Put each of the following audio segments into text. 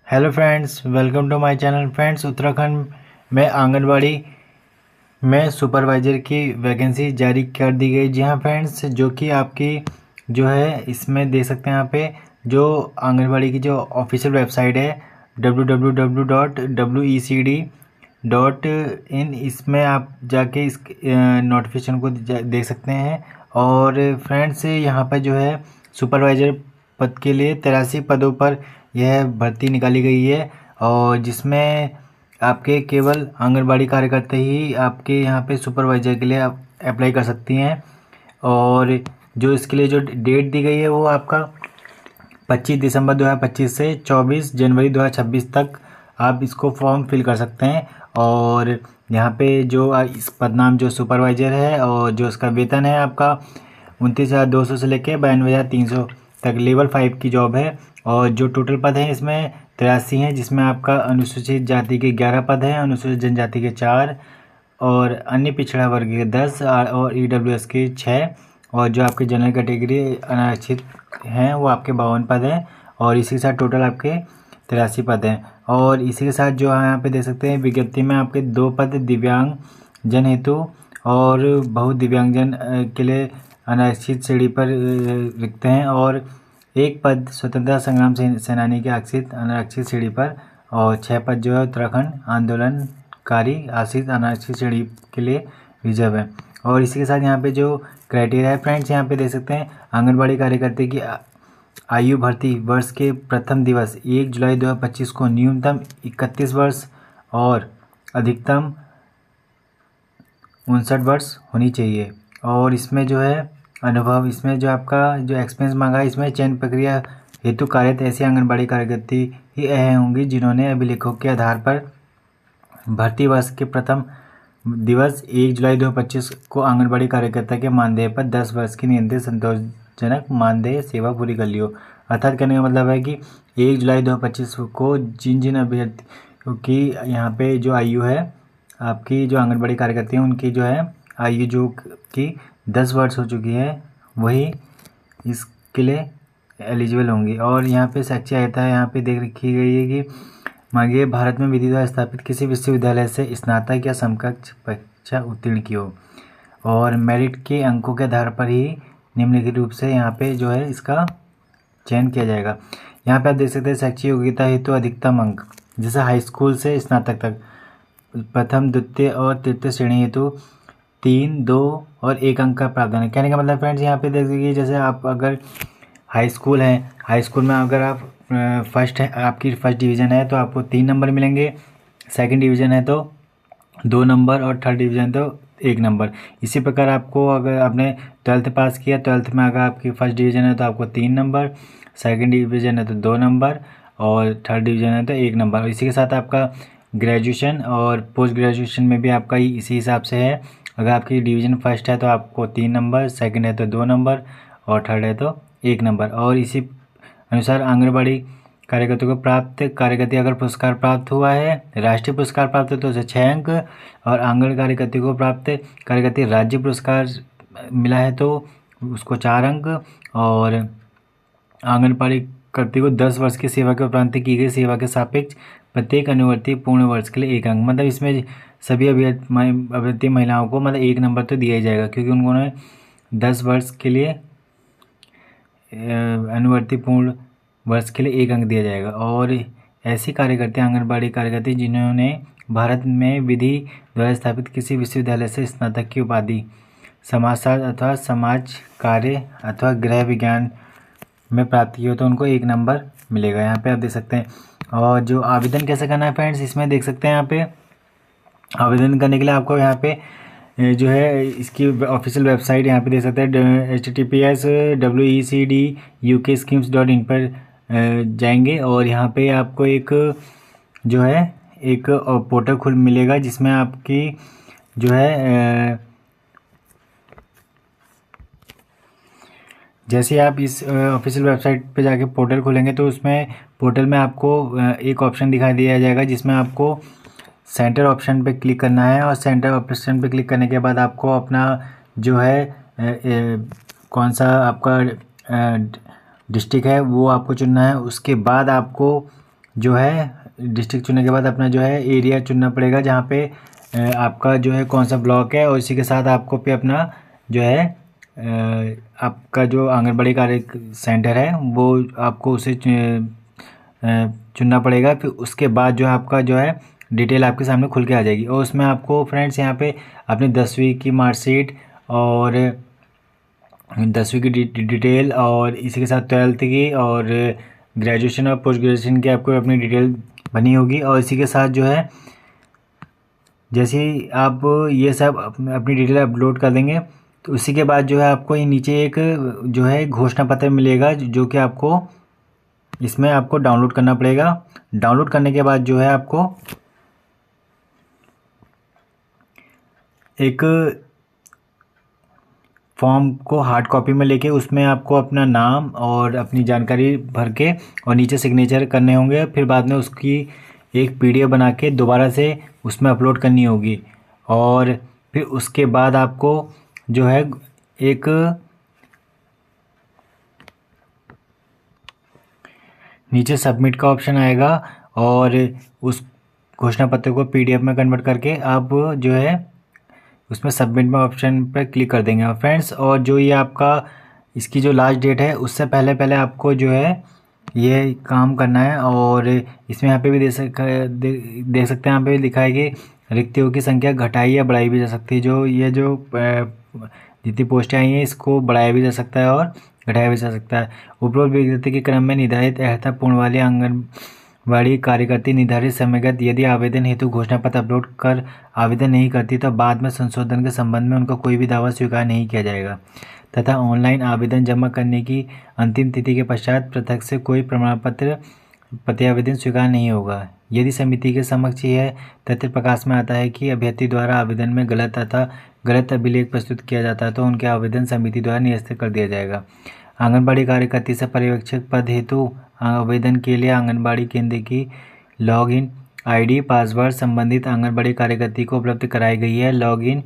Hello friends, welcome to my channel. Friends, Uttarakhand में आंगनबाड़ी में supervisor की वैकेंसी जारी कर दी गई। जी हाँ फ्रेंड्स, जो कि आपकी जो है इसमें देख सकते हैं यहाँ पे जो आंगनबाड़ी की जो ऑफिशियल वेबसाइट है www.wecd.in, इसमें आप जाके इस नोटिफिकेशन को देख सकते हैं। और फ्रेंड्स, यहाँ पर जो है सुपरवाइज़र पद के लिए 83 पदों पर यह भर्ती निकाली गई है, और जिसमें आपके केवल आंगनबाड़ी कार्यकर्ता ही आपके यहाँ पे सुपरवाइज़र के लिए आप अप्लाई कर सकती हैं। और जो इसके लिए जो डेट दी गई है वो आपका 25 दिसंबर 2025 से 24 जनवरी 2026 तक आप इसको फॉर्म फिल कर सकते हैं। और यहाँ पे जो इस पदनाम जो सुपरवाइज़र है और जो उसका वेतन है आपका 29,200 से लेकर 92,300 तक लेवल 5 की जॉब है। और जो टोटल पद हैं इसमें 83 हैं, जिसमें आपका अनुसूचित जाति के 11 पद हैं, अनुसूचित जनजाति के 4 और अन्य पिछड़ा वर्ग के 10 और ईडब्ल्यूएस के 6, और जो आपके जनरल कैटेगरी अनारक्षित हैं वो आपके 52 पद हैं। और इसी के साथ टोटल आपके 83 पद हैं। और इसी के साथ जो यहाँ पे देख सकते हैं विज्ञप्ति में आपके 2 पद दिव्यांग जन हेतु और बहुत दिव्यांगजन के लिए अनारक्षित श्रेणी पर रिक्त हैं, और 1 पद स्वतंत्रता संग्राम सेनानी के आरक्षित अनारक्षित श्रेणी पर, और 6 पद जो है उत्तराखंड आंदोलनकारी आश्रित अनारक्षित श्रेणी के लिए रिजर्व है। और इसी के साथ यहाँ पे जो क्राइटेरिया है फ्रेंड्स, यहाँ पे देख सकते हैं आंगनबाड़ी कार्यकर्ता की आयु भर्ती वर्ष के प्रथम दिवस 1 जुलाई 2025 को न्यूनतम 31 वर्ष और अधिकतम 59 वर्ष होनी चाहिए। और इसमें जो है अनुभव, इसमें जो आपका जो एक्सपीरियंस मांगा है, इसमें चयन प्रक्रिया हेतु कार्यरत ऐसी आंगनबाड़ी कार्यकर्ती ही अहम होंगी जिन्होंने अभिलेखों के आधार पर भर्ती वर्ष के प्रथम दिवस 1 जुलाई 2025 को आंगनबाड़ी कार्यकर्ता के मानदेय पर 10 वर्ष की नियंत्रित संतोषजनक मानदेय सेवा पूरी कर ली हो। अर्थात कहने का मतलब है कि 1 जुलाई 2025 को जिन जिन अभ्यर्थियों की यहाँ पे जो आयु है आपकी जो आंगनबाड़ी कार्यकर्ता हैं उनकी जो है आयु जो कि 10 वर्ष हो चुकी है वही इसके लिए एलिजिबल होंगी। और यहाँ पे शैक्षिक अहता यहाँ पे देख रखी गई है कि मांगे भारत में विधि द्वारा स्थापित किसी विश्वविद्यालय से स्नातक या समकक्ष परीक्षा उत्तीर्ण की हो, और मेरिट के अंकों के आधार पर ही निम्नलिखित रूप से यहाँ पे जो है इसका चयन किया जाएगा। यहाँ पे आप देख सकते हैं शैक्षिक योग्यता हेतु अधिकतम अंक, जैसे हाई स्कूल से स्नातक तक प्रथम द्वितीय और तृतीय श्रेणी हेतु 3, 2 और 1 अंक का प्रावधान है। कहने का मतलब फ्रेंड्स यहाँ पे देख लीजिए, जैसे आप अगर हाई स्कूल है, हाई स्कूल में अगर आप फर्स्ट है, आपकी फर्स्ट डिवीज़न है तो आपको 3 नंबर मिलेंगे, सेकंड डिवीज़न है तो 2 नंबर, और थर्ड डिवीज़न तो 1 नंबर। इसी प्रकार आपको अगर आपने 12th पास किया, 12th में अगर आपकी फर्स्ट डिवीज़न है तो आपको 3 नंबर, सेकंड डिवीज़न है तो 2 नंबर, और थर्ड डिवीज़न है तो 1 नंबर। और इसी के साथ आपका ग्रेजुएशन और पोस्ट ग्रेजुएशन में भी आपका इसी हिसाब से है। अगर आपकी डिवीज़न फर्स्ट है तो आपको 3 नंबर, सेकंड है तो 2 नंबर, और थर्ड है तो 1 नंबर। और इसी अनुसार आंगनबाड़ी कार्यकर्ता को प्राप्त कार्यकर्ता अगर पुरस्कार प्राप्त हुआ है, राष्ट्रीय पुरस्कार प्राप्त है तो उसे 6 अंक, और आंगन कार्यकर्ता को प्राप्त कार्यकर्ता राज्य पुरस्कार मिला है तो उसको 4 अंक, और आंगनबाड़ी कार्यकर्ता को 10 वर्ष की सेवा के उपरांत की गई सेवा के सापेक्ष प्रत्येक अनुवर्ती पूर्ण वर्ष के लिए 1 अंक। मतलब इसमें सभी अभ्यर्थी महिलाओं को मतलब 1 नंबर तो दिया ही जाएगा, क्योंकि उन्होंने 10 वर्ष के लिए अनुवर्ती पूर्ण वर्ष के लिए 1 अंक दिया जाएगा। और ऐसी कार्यकर्ता आंगनबाड़ी कार्यकर्ता जिन्होंने भारत में विधि द्वारा स्थापित किसी विश्वविद्यालय से स्नातक की उपाधि समाजशास्त्र अथवा समाज कार्य अथवा गृह विज्ञान में प्राप्त की हो तो उनको 1 नंबर मिलेगा। यहाँ पे आप देख सकते हैं। और जो आवेदन कैसे करना है फ्रेंड्स, इसमें देख सकते हैं यहाँ पे आवेदन करने के लिए आपको यहाँ पे जो है इसकी ऑफिशियल वेबसाइट यहाँ पे देख सकते हैं https://wecd.uk-schemes.in पर जाएंगे, और यहाँ पे आपको एक जो है एक पोर्टल खुल मिलेगा जिसमें आपकी जो है जैसे आप इस ऑफिशियल वेबसाइट पे जाके पोर्टल खोलेंगे तो उसमें पोर्टल में आपको एक ऑप्शन दिखाई दिया जाएगा जिसमें आपको सेंटर ऑप्शन पे क्लिक करना है, और सेंटर ऑप्शन पे क्लिक करने के बाद आपको अपना जो है कौन सा आपका डिस्ट्रिक्ट है वो आपको चुनना है। उसके बाद आपको जो है डिस्ट्रिक्ट चुनने के बाद अपना जो है एरिया चुनना पड़ेगा जहाँ पे आपका जो है कौन सा ब्लॉक है, और इसी के साथ आपको पे अपना जो है आपका जो आंगनबाड़ी कार्य सेंटर है वो आपको उसे चुनना पड़ेगा। फिर उसके बाद जो है आपका जो है डिटेल आपके सामने खुल के आ जाएगी, और उसमें आपको फ्रेंड्स यहाँ पे अपनी 10वीं की मार्कशीट और 10वीं की डिटेल, और इसी के साथ 12th की और ग्रेजुएशन और पोस्ट ग्रेजुएशन की आपको अपनी डिटेल बनी होगी। और इसी के साथ जो है जैसे ही आप ये सब अपनी डिटेल अपलोड कर देंगे तो उसी के बाद जो है आपको ये नीचे एक जो है घोषणा पत्र मिलेगा जो कि आपको इसमें आपको डाउनलोड करना पड़ेगा। डाउनलोड करने के बाद जो है आपको एक फॉर्म को हार्ड कॉपी में लेके उसमें आपको अपना नाम और अपनी जानकारी भर के और नीचे सिग्नेचर करने होंगे। फिर बाद में उसकी एक पीडीएफ बना के दोबारा से उसमें अपलोड करनी होगी, और फिर उसके बाद आपको जो है एक नीचे सबमिट का ऑप्शन आएगा, और उस घोषणा पत्र को पीडीएफ में कन्वर्ट करके आप जो है उसमें सबमिट में ऑप्शन पर क्लिक कर देंगे फ्रेंड्स। और जो ये आपका इसकी जो लास्ट डेट है उससे पहले पहले आपको जो है ये काम करना है। और इसमें यहाँ पे भी देख सकते हैं, यहाँ पे लिखा है कि रिक्तियों की संख्या घटाई या बढ़ाई भी जा सकती है। जो ये जो जितनी पोस्टें आई हैं इसको बढ़ाया भी जा सकता है और घटाया भी जा सकता है। उपरोक्त विज्ञप्ति के क्रम में निर्धारित अर्हतापूर्ण वाले आंगनबाड़ी कार्यकर्ती निर्धारित समयगत यदि आवेदन हेतु घोषणा पत्र अपलोड कर आवेदन नहीं करती तो बाद में संशोधन के संबंध में उनका कोई भी दावा स्वीकार नहीं किया जाएगा, तथा ऑनलाइन आवेदन जमा करने की अंतिम तिथि के पश्चात पृथक से कोई प्रमाण पत्र प्रत्यावेदन स्वीकार नहीं होगा। यदि समिति के समक्ष यह तथ्य प्रकाश में आता है कि अभ्यर्थी द्वारा आवेदन में गलत अभिलेख प्रस्तुत किया जाता है तो उनके आवेदन समिति द्वारा निरस्त कर दिया जाएगा। आंगनबाड़ी कार्यकर्ती से पर्यवेक्षक पद हेतु आवेदन के लिए आंगनबाड़ी केंद्र की लॉगिन आईडी पासवर्ड संबंधित आंगनबाड़ी कार्यकर्ती को उपलब्ध कराई गई है। लॉगिन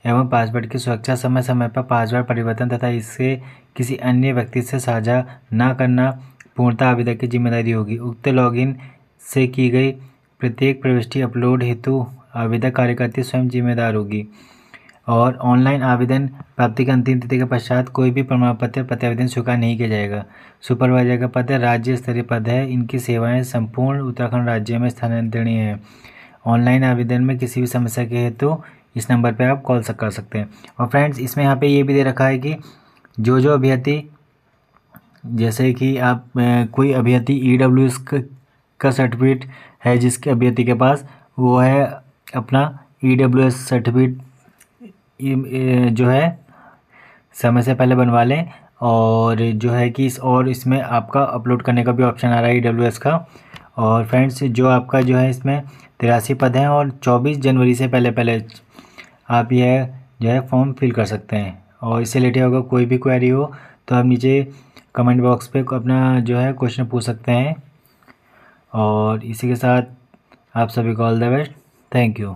एवं पासवर्ड की सुरक्षा समय समय पर पासवर्ड परिवर्तन तथा इसे किसी अन्य व्यक्ति से साझा न करना पूर्णतः आवेदक की जिम्मेदारी होगी। उक्त लॉगिन से की गई प्रत्येक प्रविष्टि अपलोड हेतु आवेदक कार्यकर्ती स्वयं जिम्मेदार होगी। और ऑनलाइन आवेदन प्राप्ति की अंतिम तिथि के पश्चात कोई भी प्रमाण पत्र प्रत्यावेदन स्वीकार नहीं किया जाएगा। सुपरवाइजर का पद राज्य स्तरीय पद है। इनकी सेवाएं संपूर्ण उत्तराखंड राज्य में स्थानांतरणीय है। ऑनलाइन आवेदन में किसी भी समस्या के हेतु इस नंबर पे आप कॉल कर सकते हैं। और फ्रेंड्स इसमें यहाँ पे ये भी दे रखा है कि जो अभ्यर्थी जैसे कि आप कोई अभ्यर्थी EWS का सर्टिफिकेट है जिसके अभ्यर्थी के पास, वो है अपना EWS सर्टिफिकेट जो है समय से पहले बनवा लें। और जो है कि इसमें आपका अपलोड करने का भी ऑप्शन आ रहा है EWS का। और फ्रेंड्स जो आपका जो है इसमें 83 पद हैं और 24 जनवरी से पहले आप यह जो है फॉर्म फिल कर सकते हैं। और इससे रिलेटेड अगर कोई भी क्वेरी हो तो आप नीचे कमेंट बॉक्स पे अपना जो है क्वेश्चन पूछ सकते हैं। और इसी के साथ आप सभी को all the best. Thank you.